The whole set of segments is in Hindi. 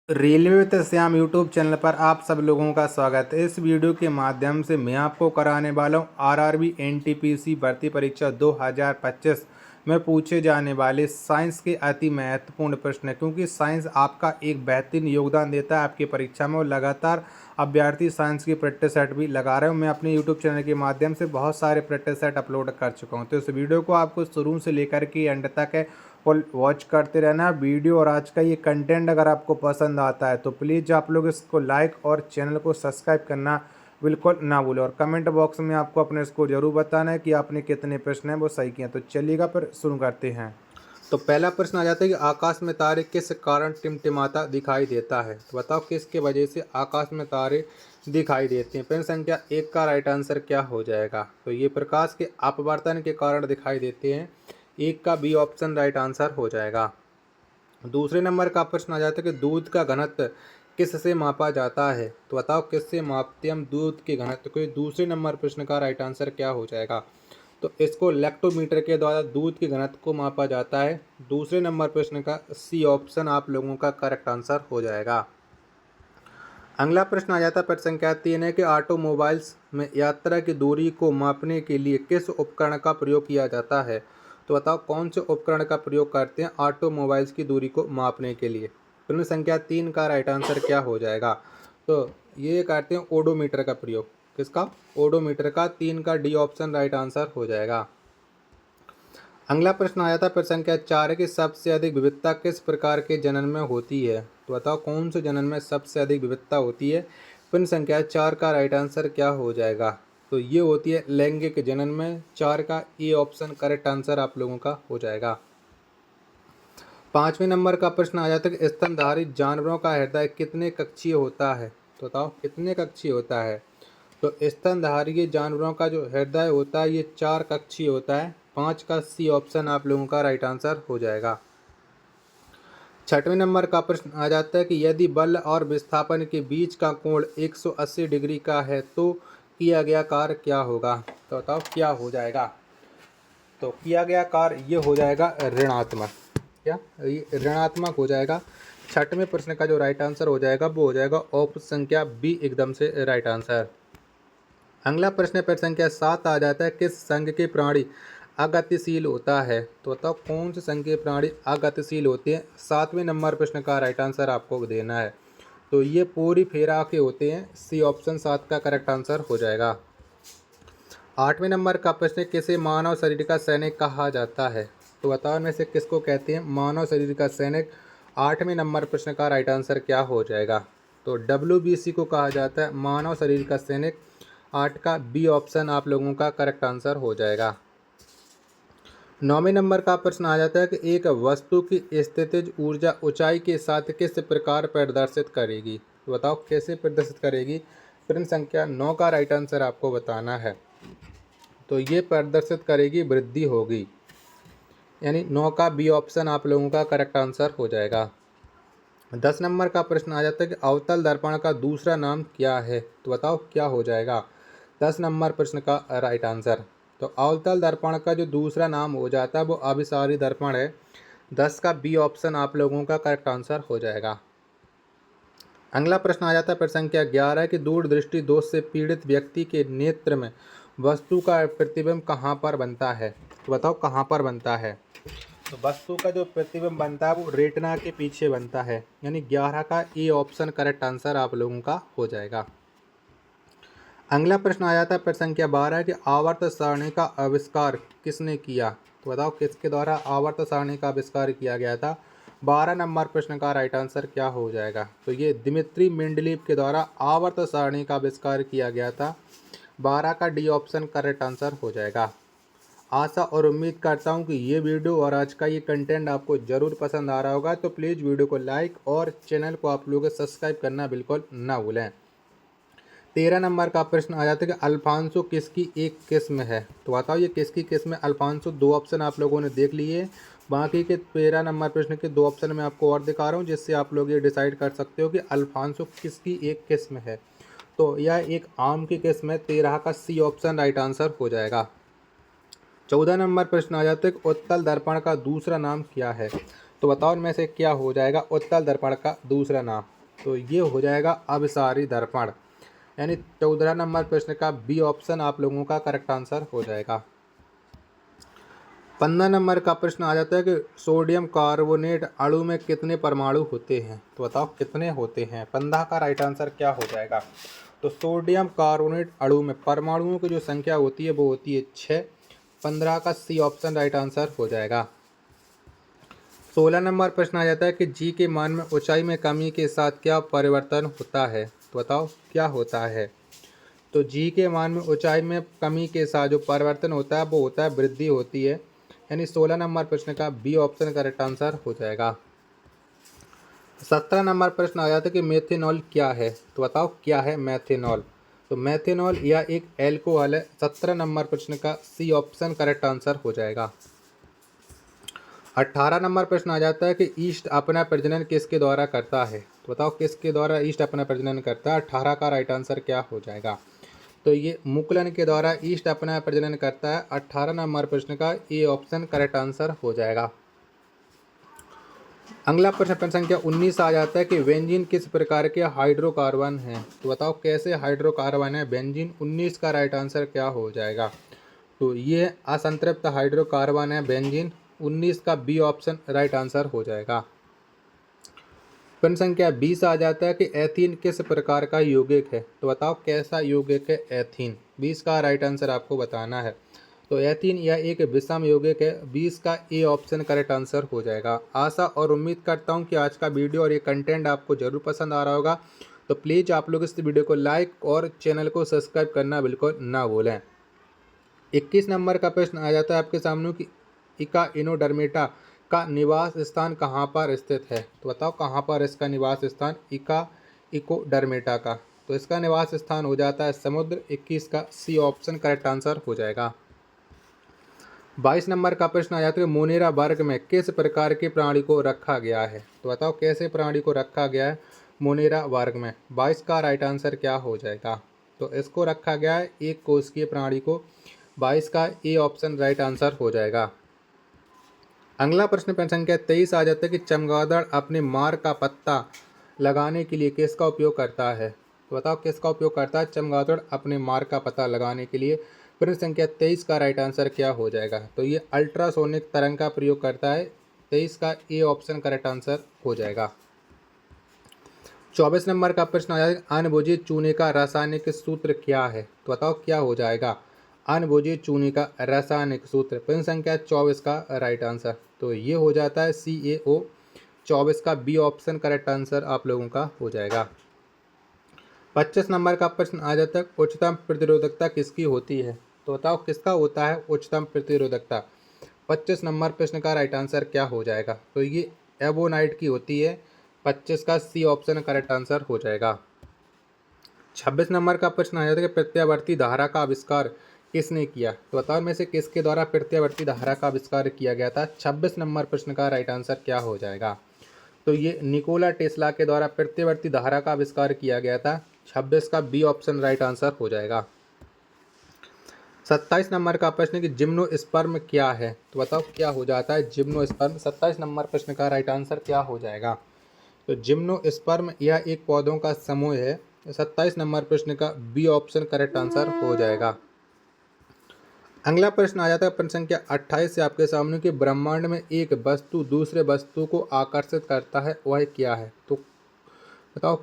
Railway with Shyam YouTube channel पर आप सब लोगों का स्वागत है। इस वीडियो के माध्यम से मैं आपको कराने वाला हूँ आरआरबी एनटीपीसी भर्ती परीक्षा 2025 में पूछे जाने वाले साइंस के अति महत्वपूर्ण प्रश्न, क्योंकि साइंस आपका एक बेहतरीन योगदान देता है आपकी परीक्षा में। और लगातार अभ्यर्थी साइंस की प्रैक्टिस सेट भी लगा रहे हो। मैं अपने यूट्यूब चैनल के माध्यम से बहुत सारे प्रैक्टिस सेट अपलोड कर चुका हूँ, तो इस वीडियो को आपको शुरू से लेकर के एंड तक और वॉच करते रहना वीडियो। और आज का ये कंटेंट अगर आपको पसंद आता है तो प्लीज़ आप लोग इसको लाइक और चैनल को सब्सक्राइब करना बिल्कुल ना भूलें। और कमेंट बॉक्स में आपको अपने इसको ज़रूर बताना है कि आपने कितने प्रश्न हैं वो सही किए। तो चलिएगा फिर शुरू करते हैं। तो पहला प्रश्न आ जाता है कि आकाश में तारे किस कारण टिमटिमाता दिखाई देता है। तो बताओ किसके वजह से आकाश में तारे दिखाई देते हैं। प्रश्न संख्या 1 का राइट आंसर क्या हो जाएगा। तो ये प्रकाश के अपवर्तन के कारण दिखाई देते हैं। 1 का बी ऑप्शन राइट आंसर हो जाएगा। दूसरे नंबर का प्रश्न आ जाता है कि दूध का घनत्व किससे मापा जाता है। तो बताओ किससे मापते हम दूध के घनत्व को। दूसरे नंबर प्रश्न का राइट आंसर क्या हो जाएगा। तो इसको लैक्टोमीटर के द्वारा दूध के घनत्व को मापा जाता है। दूसरे नंबर प्रश्न का सी ऑप्शन आप लोगों का करेक्ट आंसर हो जाएगा। अगला प्रश्न आ जाता है प्रश्न संख्या 3 है कि ऑटोमोबाइल्स में यात्रा की दूरी को मापने के लिए किस उपकरण का प्रयोग किया जाता है। तो बताओ कौन से उपकरण का प्रयोग करते हैं ऑटोमोबाइल्स की दूरी को मापने के लिए। प्रश्न संख्या 3 का राइट आंसर क्या हो जाएगा। तो ये करते हैं ओडोमीटर का प्रयोग। किसका? ओडोमीटर का। 3 का डी ऑप्शन राइट आंसर हो जाएगा। अगला प्रश्न आया था प्रश्न संख्या 4 है कि सबसे अधिक विविधता किस प्रकार के जनन में होती है। तो बताओ कौन से जनन में सबसे अधिक विविधता होती है। प्रश्न संख्या 4 का राइट आंसर क्या हो जाएगा। तो ये होती है लैंगिक जनन में। 4 का ए ऑप्शन करेक्ट आंसर आप लोगों का हो जाएगा। 5वें नंबर का प्रश्न आ जाता है कि स्तनधारी जानवरों का हृदय कितने कक्षीय होता है। तो बताओ कितने कक्षीय होता है। तो स्तनधारी जानवरों का जो हृदय होता है ये 4 कक्षीय होता है। 5 का सी ऑप्शन आप लोगों का राइट आंसर हो जाएगा। 6वें नंबर का प्रश्न आ जाता है कि यदि बल और विस्थापन के बीच का कोण 180 डिग्री का है तो किया गया कार्य क्या होगा। तो बताओ क्या हो जाएगा। तो किया गया कार्य ये हो जाएगा ऋणात्मक। क्या ये ऋणात्मक हो जाएगा। 6वें प्रश्न का जो राइट आंसर हो जाएगा वो हो जाएगा ऑप्शन संख्या बी एकदम से राइट आंसर। अगला प्रश्न प्रश्न संख्या 7 आ जाता है किस संघ के प्राणी अगतिशील होता है। तो बताओ कौन से संघ के प्राणी अगतिशील होते हैं। 7वें नंबर प्रश्न का राइट आंसर आपको देना है। तो ये पूरी फेरा के होते हैं। सी ऑप्शन 7 का करेक्ट आंसर हो जाएगा। 8वें नंबर का प्रश्न किसे मानव शरीर का सैनिक कहा जाता है। तो बताओ में से किसको कहते हैं मानव शरीर का सैनिक। 8वें नंबर प्रश्न का राइट आंसर क्या हो जाएगा। तो WBC को कहा जाता है मानव शरीर का सैनिक। 8 का बी ऑप्शन आप लोगों का करेक्ट आंसर हो जाएगा। 9वें नंबर का प्रश्न आ जाता है कि एक वस्तु की स्थितिज ऊर्जा ऊंचाई के साथ किस प्रकार प्रदर्शित करेगी। तो बताओ कैसे प्रदर्शित करेगी। प्रश्न संख्या 9 का राइट आंसर आपको बताना है। तो ये प्रदर्शित करेगी वृद्धि होगी, यानी 9 का बी ऑप्शन आप लोगों का करेक्ट आंसर हो जाएगा। 10 नंबर का प्रश्न आ जाता है कि अवतल दर्पण का दूसरा नाम क्या है। तो बताओ क्या हो जाएगा। 10 नंबर प्रश्न का राइट आंसर। तो अवतल दर्पण का जो दूसरा नाम हो जाता है वो अभिसारी दर्पण है। 10 का बी ऑप्शन आप लोगों का करेक्ट आंसर हो जाएगा। अगला प्रश्न आ जाता है प्रश्न संख्या 11 कि दूरदृष्टि दोष से पीड़ित व्यक्ति के नेत्र में वस्तु का प्रतिबिंब कहाँ पर बनता है। तो बताओ कहाँ पर बनता है। तो वस्तु का जो प्रतिबिंब बनता है वो रेटिना के पीछे बनता है, यानी 11 का ए ऑप्शन करेक्ट आंसर आप लोगों का हो जाएगा। अगला प्रश्न आ जाता है प्रश्न संख्या 12 कि आवर्त सारणी का आविष्कार किसने किया। तो बताओ किसके द्वारा आवर्त सारणी का आविष्कार किया गया था। 12 नंबर प्रश्न का राइट आंसर क्या हो जाएगा। तो ये दिमित्री मेंडलीव के द्वारा आवर्त सारणी का आविष्कार किया गया था। 12 का डी ऑप्शन करेक्ट आंसर हो जाएगा। आशा और उम्मीद करता हूँ कि ये वीडियो और आज का ये कंटेंट आपको ज़रूर पसंद आ रहा होगा। तो प्लीज़ वीडियो को लाइक और चैनल को आप लोग सब्सक्राइब करना बिल्कुल ना भूलें। 13 नंबर का प्रश्न आ जाता है कि अल्फांसो किसकी एक किस्म है। तो बताओ ये किसकी किस्म है अल्फांसो। 2 ऑप्शन आप लोगों ने देख लिए। बाकी के 13 नंबर प्रश्न के 2 ऑप्शन मैं आपको और दिखा रहा हूँ, जिससे आप लोग ये डिसाइड कर सकते हो कि अल्फांसो किसकी एक किस्म है। तो यह एक आम की किस्म है। 13 का सी ऑप्शन राइट आंसर हो जाएगा। 14 नंबर प्रश्न आ जाता है कि उत्तल दर्पण का दूसरा नाम क्या है। तो बताओ इनमें से क्या हो जाएगा उत्तल दर्पण का दूसरा नाम। तो ये हो जाएगा अभिसारी दर्पण। यानी 14 नंबर प्रश्न का बी ऑप्शन आप लोगों का करेक्ट आंसर हो जाएगा। 15 नंबर का प्रश्न आ जाता है कि सोडियम कार्बोनेट अणु में कितने परमाणु होते हैं। तो बताओ कितने होते हैं। 15 का राइट आंसर क्या हो जाएगा। तो सोडियम कार्बोनेट अणु में परमाणुओं की जो संख्या होती है वो होती है 6। 15 का सी ऑप्शन राइट आंसर हो जाएगा। 16 नंबर प्रश्न आ जाता है कि जी के मान में ऊंचाई में कमी के साथ क्या परिवर्तन होता है। तो बताओ क्या होता है। तो जी के मान में ऊंचाई में कमी के साथ जो परिवर्तन होता है वो होता है वृद्धि होती है। यानी 16 नंबर प्रश्न का बी ऑप्शन करेक्ट आंसर हो जाएगा। 17 नंबर प्रश्न आ जाता है कि मेथेनॉल क्या है। तो बताओ क्या है मेथेनॉल। तो मेथेनॉल यह एक एल्कोहल है। 17 नंबर प्रश्न का सी ऑप्शन करेक्ट आंसर हो जाएगा। 18 नंबर प्रश्न आ जाता है कि ईस्ट अपना प्रजनन किसके द्वारा करता है। तो बताओ किसके द्वारा ईस्ट अपना प्रजनन करता है। 18 का राइट आंसर क्या हो जाएगा। तो ये मुकुलन के द्वारा ईस्ट अपना प्रजनन करता है। 18 नंबर प्रश्न का ए ऑप्शन करेक्ट आंसर हो जाएगा। अगला प्रश्न संख्या 19 आ जाता है कि बेंजीन किस प्रकार के हाइड्रोकार्बन है। तो बताओ कैसे हाइड्रोकार्बन है बेंजीन। 19 का राइट आंसर क्या हो जाएगा। तो ये असंतृप्त हाइड्रोकार्बन है बेंजीन। 19 का बी ऑप्शन राइट आंसर हो जाएगा। प्रश्न संख्या 20 आ जाता है कि एथीन किस प्रकार का यौगिक है। तो बताओ कैसा यौगिक है एथीन। 20 का राइट आंसर आपको बताना है। तो एथीन यह एक विषम यौगिक है। 20 का ए ऑप्शन करेक्ट आंसर हो जाएगा। आशा और उम्मीद करता हूँ कि आज का वीडियो और ये कंटेंट आपको जरूर पसंद आ रहा होगा। तो प्लीज़ आप लोग इस वीडियो को लाइक और चैनल को सब्सक्राइब करना बिल्कुल ना भूलें। 21 नंबर का प्रश्न आ जाता है आपके सामने कि इका इनोडर्मेटा का निवास स्थान कहाँ पर स्थित है। तो बताओ कहाँ पर इसका निवास स्थान इका इकोडर्मेटा का। तो इसका निवास स्थान हो जाता है समुद्र। 21 का सी ऑप्शन करेक्ट आंसर हो जाएगा। 22 नंबर का प्रश्न आ जाता है मोनेरा वर्ग में किस प्रकार के प्राणी को रखा गया है। तो बताओ कैसे प्राणी को रखा गया है मोनेरा वर्ग में। 22 का राइट आंसर क्या हो जाएगा। तो इसको रखा गया है एक कोशिकीय प्राणी को। 22 का ए ऑप्शन राइट आंसर हो जाएगा। अगला प्रश्न संख्या 23 आ जाता है कि चमगादड़ अपने मार का पत्ता लगाने के लिए किसका उपयोग करता है। तो बताओ किसका उपयोग करता है चमगादड़ अपने मार का पता लगाने के लिए। प्रश्न संख्या 23 का राइट आंसर क्या हो जाएगा। तो ये अल्ट्रासोनिक तरंग का प्रयोग करता है। 23 का ए ऑप्शन करेक्ट आंसर हो जाएगा। 24 नंबर का प्रश्न आ जाएगा अनबुझे चूने का रासायनिक सूत्र क्या है। तो बताओ क्या हो जाएगा अनबुझे चूने का रासायनिक सूत्र। प्रश्न संख्या 24 का राइट आंसर तो ये हो जाता है CaO। 24 का बी ऑप्शन करेक्ट आंसर आप लोगों का हो जाएगा। 25 नंबर का प्रश्न आ जाता है उच्चतम प्रतिरोधकता किसकी होती है। तो बताओ किसका होता है उच्चतम प्रतिरोधकता। 25 नंबर प्रश्न का राइट आंसर क्या हो जाएगा। तो ये एवोनाइट की होती है। 25 का सी ऑप्शन करेक्ट आंसर हो जाएगा। 26 नंबर का प्रश्न आ जाता है कि प्रत्यावर्ती धारा का आविष्कार किसने किया। तो बताओ में से किसके द्वारा प्रत्यावर्ती धारा का आविष्कार किया गया था। 26 नंबर प्रश्न का राइट आंसर क्या हो जाएगा। तो ये निकोला टेस्ला के द्वारा प्रत्यावर्ती धारा का आविष्कार किया गया था। 26 का बी ऑप्शन राइट आंसर हो जाएगा। 27 नंबर का प्रश्न कि जिम्नोस्पर्म क्या है। तो बताओ क्या हो जाता है जिम्नोस्पर्म। 27 नंबर प्रश्न का राइट आंसर क्या हो जाएगा। तो जिम्नोस्पर्म यह एक पौधों का समूह है। 27 नंबर प्रश्न का बी ऑप्शन करेक्ट आंसर हो जाएगा। अगला प्रश्न आ जाता है प्रश्न संख्या 28 से आपके सामने कि ब्रह्मांड में एक वस्तु दूसरे वस्तु को आकर्षित करता है वह क्या है। तो बताओ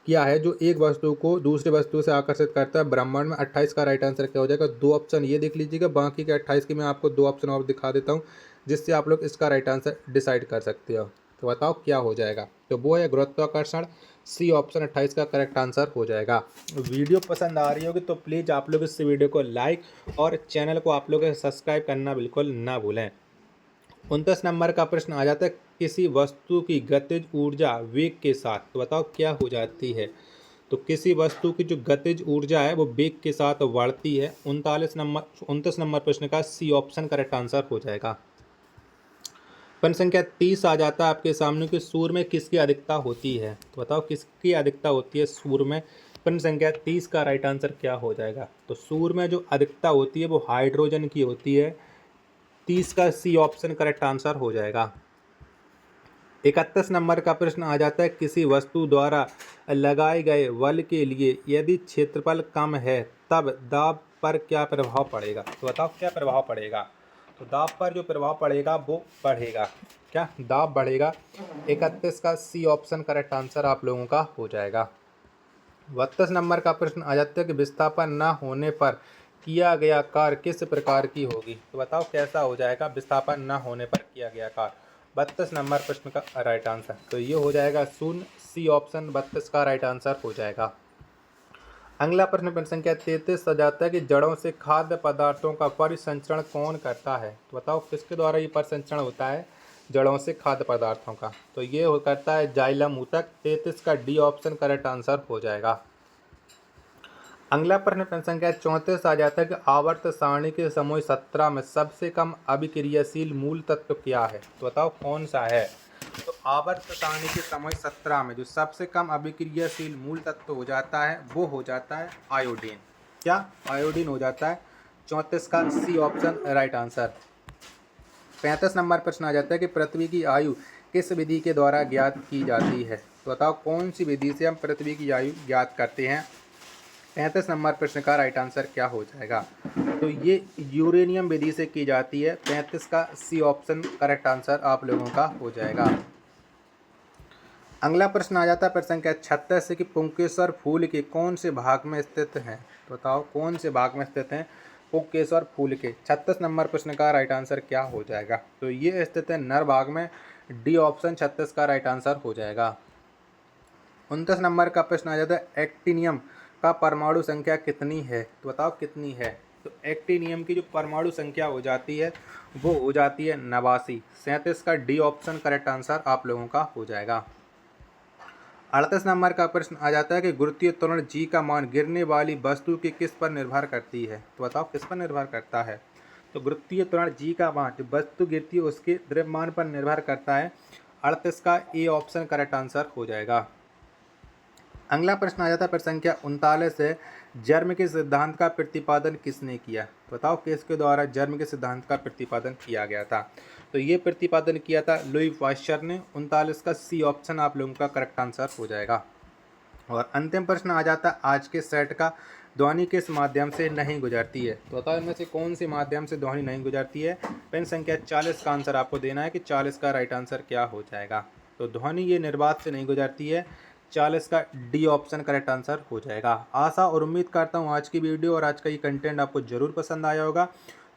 क्या है जो एक वस्तु को दूसरे वस्तु से आकर्षित करता है ब्रह्मांड में। 28 का राइट आंसर क्या हो जाएगा। दो ऑप्शन ये देख लीजिएगा। बाकी के 28 के मैं आपको दो ऑप्शन और दिखा देता हूँ जिससे आप लोग इसका राइट आंसर डिसाइड कर सकते हो। तो बताओ क्या हो जाएगा। तो वो है गुरुत्वाकर्षण। सी ऑप्शन 28 का करेक्ट आंसर हो जाएगा। वीडियो पसंद आ रही होगी तो प्लीज़ आप लोग इस वीडियो को लाइक और चैनल को आप लोग सब्सक्राइब करना बिल्कुल ना भूलें। 29 नंबर का प्रश्न आ जाता है किसी वस्तु की गतिज ऊर्जा वेग के साथ। तो बताओ क्या हो जाती है। तो किसी वस्तु की जो गतिज ऊर्जा है वो वेग के साथ बढ़ती है। 29 नंबर प्रश्न का सी ऑप्शन करेक्ट आंसर हो जाएगा। प्रश्न संख्या 30 आ जाता है आपके सामने कि सूर्य में किसकी अधिकता होती है। तो बताओ किसकी अधिकता होती है सूर्य में। प्रश्न संख्या 30 का राइट आंसर क्या हो जाएगा। तो सूर्य में जो अधिकता होती है वो हाइड्रोजन की होती है। 30 का सी ऑप्शन करेक्ट आंसर हो जाएगा। 31 नंबर का प्रश्न आ जाता है, किसी वस्तु द्वारा लगाए गए बल के लिए यदि क्षेत्रफल कम है तब दाब पर क्या प्रभाव पड़ेगा। तो बताओ क्या प्रभाव पड़ेगा। तो दाब पर जो प्रभाव पड़ेगा वो बढ़ेगा, क्या दाब बढ़ेगा। 31 का सी ऑप्शन करेक्ट आंसर आप लोगों का हो जाएगा। 32 नंबर का प्रश्न आ जाता है कि विस्थापन न होने पर किया गया कार्य किस प्रकार की होगी। तो बताओ कैसा हो जाएगा विस्थापन न होने पर किया गया कार्य। 32 नंबर प्रश्न का राइट आंसर तो ये हो जाएगा शून्य, सी ऑप्शन 32 का राइट आंसर हो जाएगा। अगला प्रश्न संख्या 33 आ जाता है कि जड़ों से खाद्य पदार्थों का परिसंचरण कौन करता है। तो बताओ किसके द्वारा ये परिसंचरण होता है जड़ों से खाद्य पदार्थों का। तो ये हो करता है जाइलम ऊतक। 33 का डी ऑप्शन करेक्ट आंसर हो जाएगा। अगला प्रश्न संख्या 34 आ जाता है कि आवर्त सारणी के समूह 17 में सबसे कम अभिक्रियाशील मूल तत्व क्या है। तो बताओ कौन सा है। तो आवर्त सारणी के समूह 17 में जो सबसे कम अभिक्रियाशील मूल तत्व हो जाता है वो हो जाता है आयोडीन। क्या आयोडीन हो जाता है। 34 का C option right answer. 35 number प्रश्न आ जाता है कि पृथ्वी की आयु किस विधि के द्वारा ज्ञात की जाती है। तो बताओ कौन सी विधि से हम पृथ्वी की आयु ज्ञात करते हैं। 35 नंबर प्रश्न का राइट आंसर क्या हो जाएगा। तो ये यूरेनियम विधि से की जाती है। 35 का सी ऑप्शन करेक्ट आंसर आप लोगों का हो जाएगा। अगला प्रश्न आ जाता है प्रश्न संख्या 36 से कि पुंकेसर फूल के कौन से भाग में स्थित है। तो बताओ कौन से भाग में स्थित है पुंकेसर फूल के। 36 नंबर प्रश्न का राइट आंसर क्या हो जाएगा। तो ये स्थित है नर भाग में। डी ऑप्शन 36 का राइट आंसर हो जाएगा। 29 नंबर का प्रश्न आ जाता है एक्टिनियम का परमाणु संख्या कितनी है। तो बताओ कितनी है। तो एक्टिनियम की जो परमाणु संख्या हो जाती है वो हो जाती है 89। 37 का डी ऑप्शन करेक्ट आंसर आप लोगों का हो जाएगा। 38 नंबर का प्रश्न आ जाता है कि गुरुत्वीय त्वरण जी का मान गिरने वाली वस्तु के किस पर निर्भर करती है। तो बताओ किस पर निर्भर करता है। तो गुरुत्वीय त्वरण जी का मान जो वस्तु गिरती है उसके द्रव्यमान पर निर्भर करता है। 38 का ए ऑप्शन करेक्ट आंसर हो जाएगा। अगला प्रश्न आ जाता है प्रश्न संख्या 39 है, जर्म के सिद्धांत का प्रतिपादन किसने किया। तो बताओ किसके द्वारा जर्म के सिद्धांत का प्रतिपादन किया गया था। तो ये प्रतिपादन किया था लुई पाश्चर ने। 39 का सी ऑप्शन आप लोगों का करेक्ट आंसर हो जाएगा। और अंतिम प्रश्न आ जाता है आज के सेट का, ध्वनि किस माध्यम से नहीं गुजरती है। तो बताओ इनमें से कौन सी माध्यम से ध्वनि नहीं गुजरती है। पेन संख्या 40 का आंसर आपको देना है कि 40 का राइट आंसर क्या हो जाएगा। तो ध्वनि ये निर्वात से नहीं गुजरती है। 40 का डी ऑप्शन करेक्ट आंसर हो जाएगा। आशा और उम्मीद करता हूँ आज की वीडियो और आज का ये कंटेंट आपको ज़रूर पसंद आया होगा।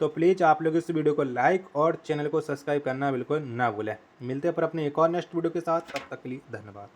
तो प्लीज़ आप लोग इस वीडियो को लाइक और चैनल को सब्सक्राइब करना बिल्कुल ना भूलें। मिलते हैं पर अपने एक और नेक्स्ट वीडियो के साथ, तब तक के लिए धन्यवाद।